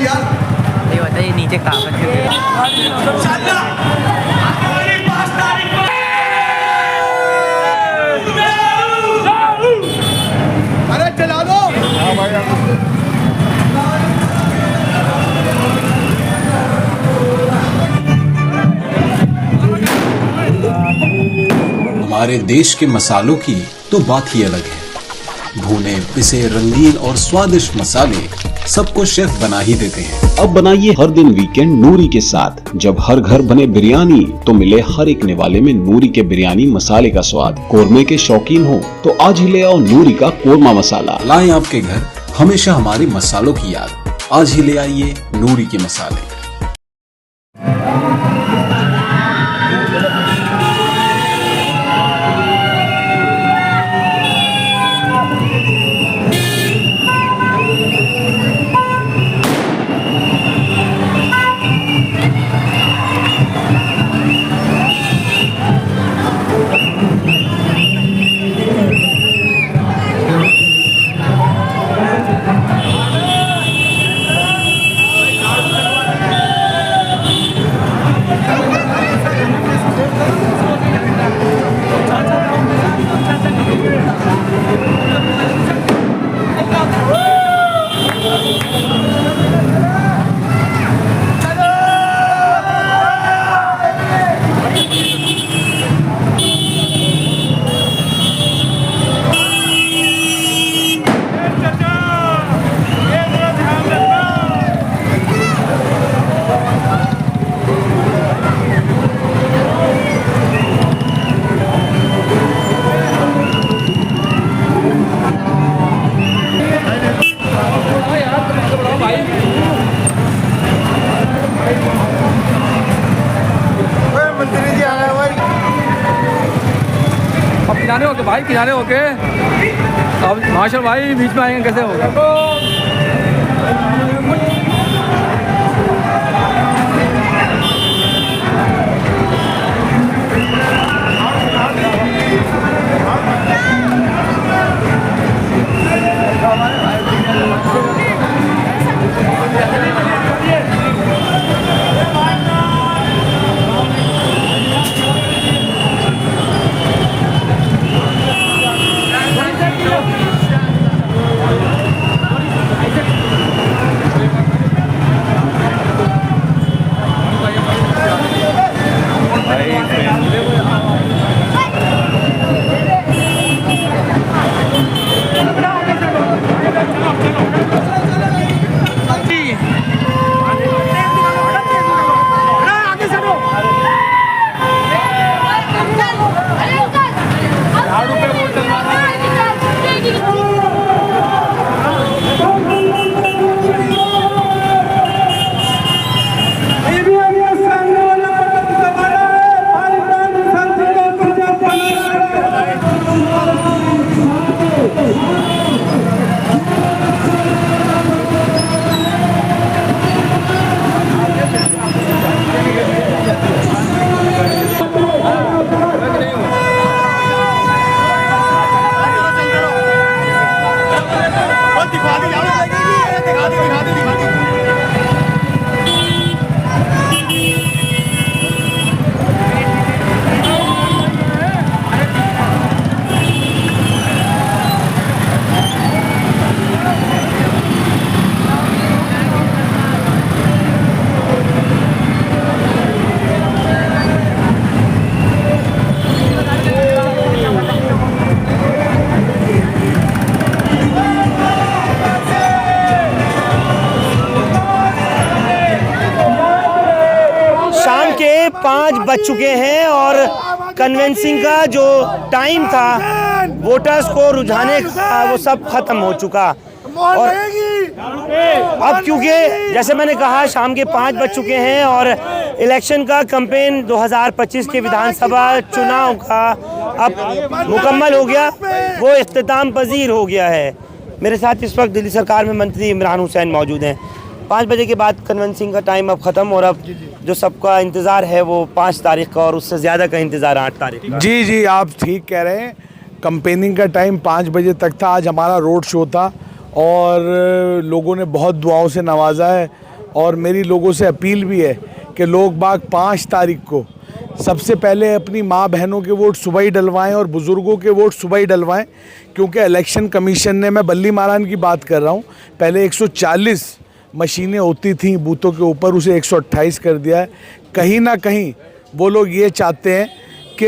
ये बताइए नीचे कागज अरे चला दो। हमारे देश के मसालों की तो बात ही अलग है। भुने पिसे रंगीन और स्वादिष्ट मसाले सबको शेफ बना ही देते हैं। अब बनाइए हर दिन वीकेंड नूरी के साथ। जब हर घर बने बिरयानी तो मिले हर एक निवाले में नूरी के बिरयानी मसाले का स्वाद। कोरमे के शौकीन हो तो आज ही ले आओ नूरी का कोरमा मसाला। लाएं आपके घर हमेशा हमारे मसालों की याद। आज ही ले आइए नूरी के मसाले। किनारे होके भाई, किनारे होके। अब मार्शल भाई बीच में आएंगे, कैसे होगा? के 5 बज चुके हैं और कन्वेंसिंग का जो टाइम था वोटर्स को रुझाने का वो सब खत्म हो चुका। और अब क्योंकि जैसे मैंने कहा शाम के 5 बज चुके हैं और इलेक्शन का कैंपेन 2025 के विधानसभा चुनाव का अब मुकम्मल हो गया, वो इख्तिताम पजीर हो गया है। मेरे साथ इस वक्त दिल्ली सरकार में मंत्री इमरान हुसैन मौजूद हैं। 5 बजे के बाद कन्वेंसिंग का टाइम अब ख़त्म और अब जो सबका इंतज़ार है वो 5 तारीख का और उससे ज़्यादा का इंतज़ार 8 तारीख का। जी आप ठीक कह रहे हैं। कंपेनिंग का टाइम 5 बजे तक था। आज हमारा रोड शो था और लोगों ने बहुत दुआओं से नवाजा है। और मेरी लोगों से अपील भी है कि लोग बाग 5 तारीख को सबसे पहले अपनी माँ बहनों के वोट सुबह ही डलवाएं और बुज़ुर्गों के वोट सुबह ही डलवाएं, क्योंकि इलेक्शन कमीशन ने, मैं बल्ली मारान की बात कर रहा हूँ, पहले 140 मशीनें होती थीं बूथों के ऊपर, उसे 128 कर दिया है। कहीं ना कहीं वो लोग ये चाहते हैं कि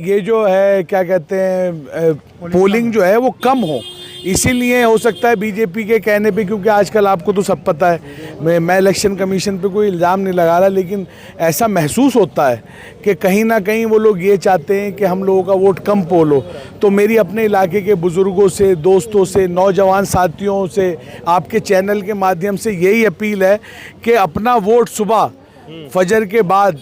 ये जो है क्या कहते हैं पोलिंग जो है वो कम हो, इसीलिए हो सकता है बीजेपी के कहने पे, क्योंकि आजकल आपको तो सब पता है, मैं इलेक्शन कमीशन पे कोई इल्ज़ाम नहीं लगा रहा, लेकिन ऐसा महसूस होता है कि कहीं ना कहीं वो लोग ये चाहते हैं कि हम लोगों का वोट कम पोल हो। तो मेरी अपने इलाके के बुज़ुर्गों से, दोस्तों से, नौजवान साथियों से, आपके चैनल के माध्यम से यही अपील है कि अपना वोट सुबह फजर के बाद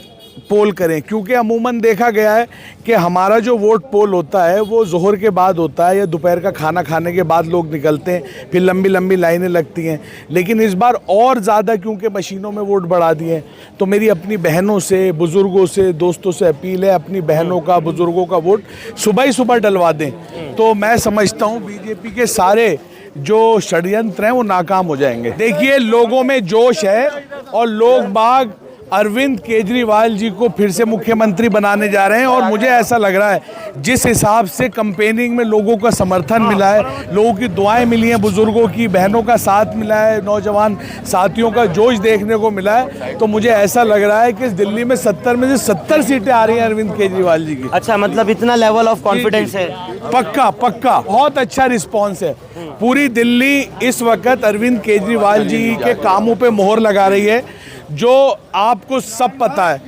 पोल करें, क्योंकि अमूमन देखा गया है कि हमारा जो वोट पोल होता है वो ज़ोहर के बाद होता है या दोपहर का खाना खाने के बाद लोग निकलते हैं, फिर लंबी लंबी लाइनें लगती हैं। लेकिन इस बार और ज़्यादा क्योंकि मशीनों में वोट बढ़ा दिए हैं, तो मेरी अपनी बहनों से, बुज़ुर्गों से, दोस्तों से अपील है, अपनी बहनों का, बुज़ुर्गों का वोट सुबह ही सुबह डलवा दें। तो मैं समझता हूँ बीजेपी के सारे जो षड्यंत्र हैं वो नाकाम हो जाएंगे। देखिए, लोगों में जोश है और लोग बाग अरविंद केजरीवाल जी को फिर से मुख्यमंत्री बनाने जा रहे हैं। और मुझे ऐसा लग रहा है जिस हिसाब से कैंपेनिंग में लोगों का समर्थन मिला है, लोगों की दुआएं मिली हैं, बुजुर्गों की, बहनों का साथ मिला है, नौजवान साथियों का जोश देखने को मिला है, तो मुझे ऐसा लग रहा है कि इस दिल्ली में 70 में से 70 सीटें आ रही हैं अरविंद केजरीवाल जी की। अच्छा, मतलब इतना लेवल ऑफ कॉन्फिडेंस है? पक्का पक्का, बहुत अच्छा रिस्पॉन्स है। पूरी दिल्ली इस वक्त अरविंद केजरीवाल जी के कामों पे मोहर लगा रही है। जो आपको सब पता है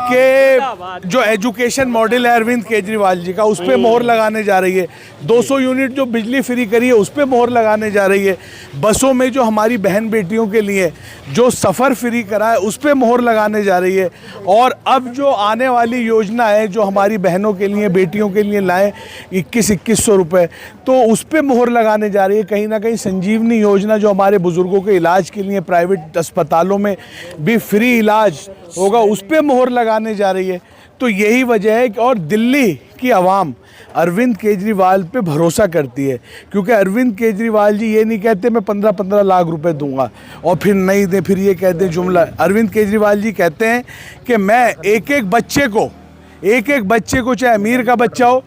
कि जो एजुकेशन मॉडल है अरविंद केजरीवाल जी का, उस पर मोहर लगाने जा रही है। 200 यूनिट जो बिजली फ्री करी है उस पर मोहर लगाने जा रही है। बसों में जो हमारी बहन बेटियों के लिए जो सफ़र फ्री करा है उस पर मोहर लगाने जा रही है। और अब जो आने वाली योजना है जो हमारी बहनों के लिए, बेटियों के लिए लाए 2100 रुपये, तो उस पर मोहर लगाने जा रही है। कहीं ना कहीं संजीवनी योजना जो हमारे बुज़ुर्गों के इलाज के लिए प्राइवेट अस्पतालों में भी फ्री इलाज होगा, उस पर मोहर लगाने जा रही है। तो यही वजह है कि और दिल्ली की आवाम अरविंद केजरीवाल पे भरोसा करती है, क्योंकि अरविंद केजरीवाल जी ये नहीं कहते मैं 15-15 लाख रुपए दूंगा और फिर नहीं दे, फिर ये कहते हैं जुमला। अरविंद केजरीवाल जी कहते हैं कि मैं एक एक बच्चे को, चाहे अमीर का बच्चा हो,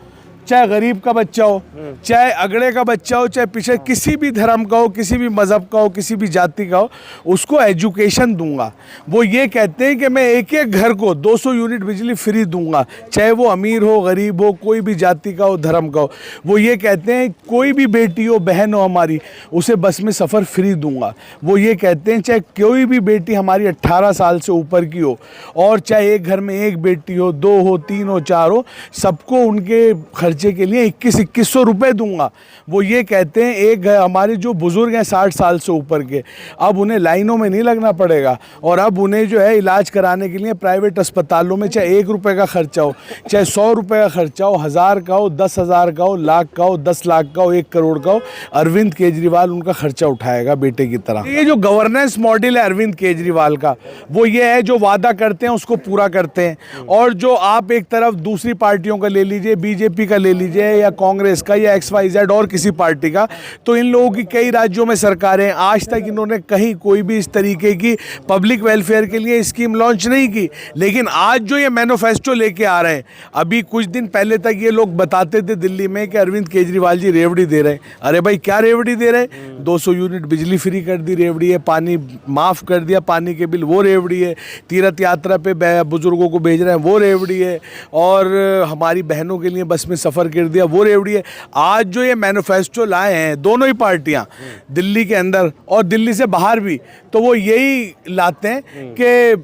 चाहे गरीब का बच्चा हो, चाहे अगड़े का बच्चा हो, चाहे पीछे किसी भी धर्म का हो, किसी भी मज़हब का हो, किसी भी जाति का हो, उसको एजुकेशन दूंगा। वो ये कहते हैं कि मैं एक एक घर को 200 यूनिट बिजली फ्री दूंगा, चाहे वो अमीर हो, गरीब हो, कोई भी जाति का हो, धर्म का हो। वो ये कहते हैं कोई भी बेटी हो, बहन हो हमारी, उसे बस में सफ़र फ्री दूंगा। वो ये कहते हैं चाहे कोई भी बेटी हमारी 18 साल से ऊपर की हो, और चाहे एक घर में एक बेटी हो, 2 हो, 3 हो, 4 हो, सबको उनके खर्चे के लिए 2100 रुपये दूंगा। वो ये कहते हैं एक हमारे जो बुज़ुर्ग हैं 60 साल से ऊपर के, अब उन्हें लाइनों में नहीं लगना पड़ेगा, और अब उन्हें जो है इलाज कराने के लिए प्राइवेट अस्पतालों में चाहे 1 रुपये का खर्चा हो, चाहे 100 रुपये का खर्चा हो, 1000 का हो, 10,000 का हो, लाख का हो, 10 लाख का हो, 1 करोड़ का हो, अरविंद केजरीवाल उनका खर्चा उठाएगा बेटे की तरह। ये जो गवर्नेंस मॉडल है अरविंद केजरीवाल का, वो ये है जो वादा करते हैं उसको पूरा करते हैं। और जो आप एक तरफ दूसरी पार्टियों का ले लीजिए, बीजेपी का ले लीजिए या कांग्रेस का या XYZ और किसी पार्टी का, तो इन लोगों की कई राज्यों में सरकारें, आज तक इन्होंने कहीं कोई भी इस तरीके की पब्लिक वेलफेयर के लिए स्कीम लॉन्च नहीं की। लेकिन आज जो ये मैनिफेस्टो लेके आ रहे हैं, अभी कुछ दिन पहले तक ये लोग बताते थे दिल्ली में कि अरविंद केजरीवाल जी रेवड़ी दे रहे हैं। अरे भाई क्या रेवड़ी दे रहे हैं? 200 यूनिट बिजली फ्री कर दी, रेवड़ी है। पानी माफ़ कर दिया, पानी के बिल, वो रेवड़ी है। तीर्थ यात्रा पे बुजुर्गों को भेज रहे हैं, वो रेवड़ी है। और हमारी बहनों के लिए बस में सफ़र कर दिया, वो रेवड़ी है। आज जो ये मैनिफेस्टो लाए हैं दोनों ही पार्टियां, दिल्ली के अंदर और दिल्ली से बाहर भी, तो वो यही लाते हैं कि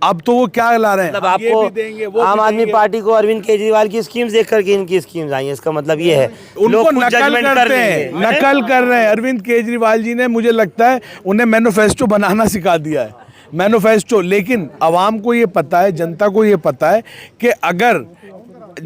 अब तो वो क्या ला रहे हैं, मतलब आपको ये भी देंगे, वो आम भी आदमी देंगे। पार्टी को अरविंद केजरीवाल की स्कीम्स देख करके इनकी स्कीम्स आई हैं, इसका मतलब ये है उनको नकल करते हैं, नकल कर रहे हैं। अरविंद केजरीवाल जी ने, मुझे लगता है, उन्हें मैनिफेस्टो बनाना सिखा दिया है, मैनिफेस्टो। लेकिन आवाम को ये पता है, जनता को ये पता है कि अगर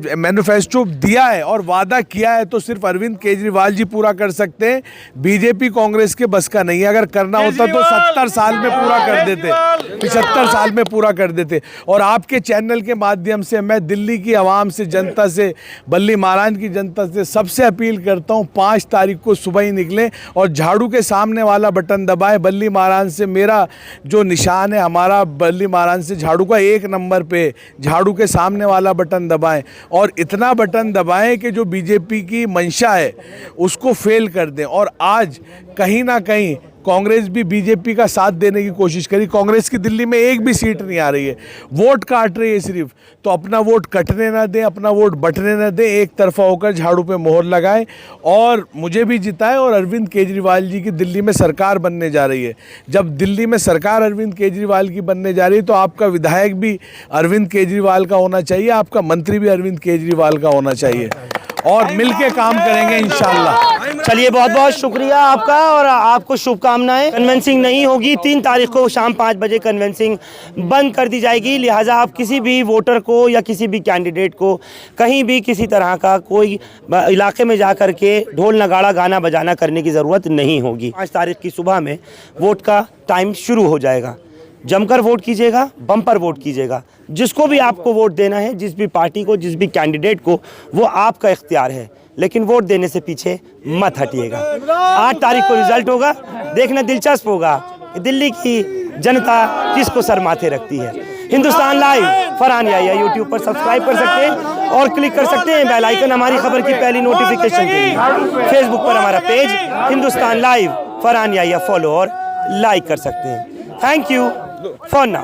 मैनिफेस्टो दिया है और वादा किया है तो सिर्फ अरविंद केजरीवाल जी पूरा कर सकते हैं। बीजेपी कांग्रेस के बस का नहीं है। अगर करना होता तो 70 साल में पूरा कर देते, 75 साल में पूरा कर देते। और आपके चैनल के माध्यम से मैं दिल्ली की आवाम से, जनता से, बल्ली महाराज की जनता से सबसे अपील करता हूँ 5 तारीख को सुबह ही निकलें और झाड़ू के सामने वाला बटन दबाएं। बल्ली महाराज से मेरा जो निशान है, हमारा बल्ली महाराज से झाड़ू का 1 नंबर पे झाड़ू के सामने वाला बटन दबाएं और इतना बटन दबाएं कि जो बीजेपी की मंशा है उसको फेल कर दें। और आज कहीं ना कहीं कांग्रेस भी बीजेपी का साथ देने की कोशिश करी। कांग्रेस की दिल्ली में एक भी सीट नहीं आ रही है, वोट काट रही है सिर्फ। तो अपना वोट कटने ना दें, अपना वोट बंटने ना दें, एक तरफा होकर झाड़ू पे मोहर लगाएं और मुझे भी जिताएं। और अरविंद केजरीवाल जी की दिल्ली में सरकार बनने जा रही है। जब दिल्ली में सरकार अरविंद केजरीवाल की बनने जा रही है तो आपका विधायक भी अरविंद केजरीवाल का होना चाहिए, आपका मंत्री भी अरविंद केजरीवाल का होना चाहिए और मिलके काम करेंगे इंशाल्लाह। चलिए, बहुत बहुत शुक्रिया आपका और आपको शुभकामनाएं। कन्वेंसिंग नहीं होगी, 3 तारीख को शाम 5 बजे कन्वेंसिंग बंद कर दी जाएगी। लिहाजा आप किसी भी वोटर को या किसी भी कैंडिडेट को कहीं भी किसी तरह का कोई इलाके में जा कर के ढोल नगाड़ा गाना बजाना करने की ज़रूरत नहीं होगी। 5 तारीख की सुबह में वोट का टाइम शुरू हो जाएगा। जमकर वोट कीजिएगा, बम्पर वोट कीजिएगा। जिसको भी आपको वोट देना है, जिस भी पार्टी को, जिस भी कैंडिडेट को, वो आपका इख्तियार है, लेकिन वोट देने से पीछे मत हटिएगा। 8 तारीख को रिजल्ट होगा, देखना दिलचस्प होगा दिल्ली की जनता किसको सर माथे रखती है। हिंदुस्तान लाइव फरहान याहिया यूट्यूब पर सब्सक्राइब कर सकते हैं और क्लिक कर सकते हैं बेल आइकन हमारी खबर की पहली नोटिफिकेशन के लिए। फेसबुक पर हमारा page Hindustan live Farhan Yahiya follow और लाइक कर सकते हैं। Thank you for now.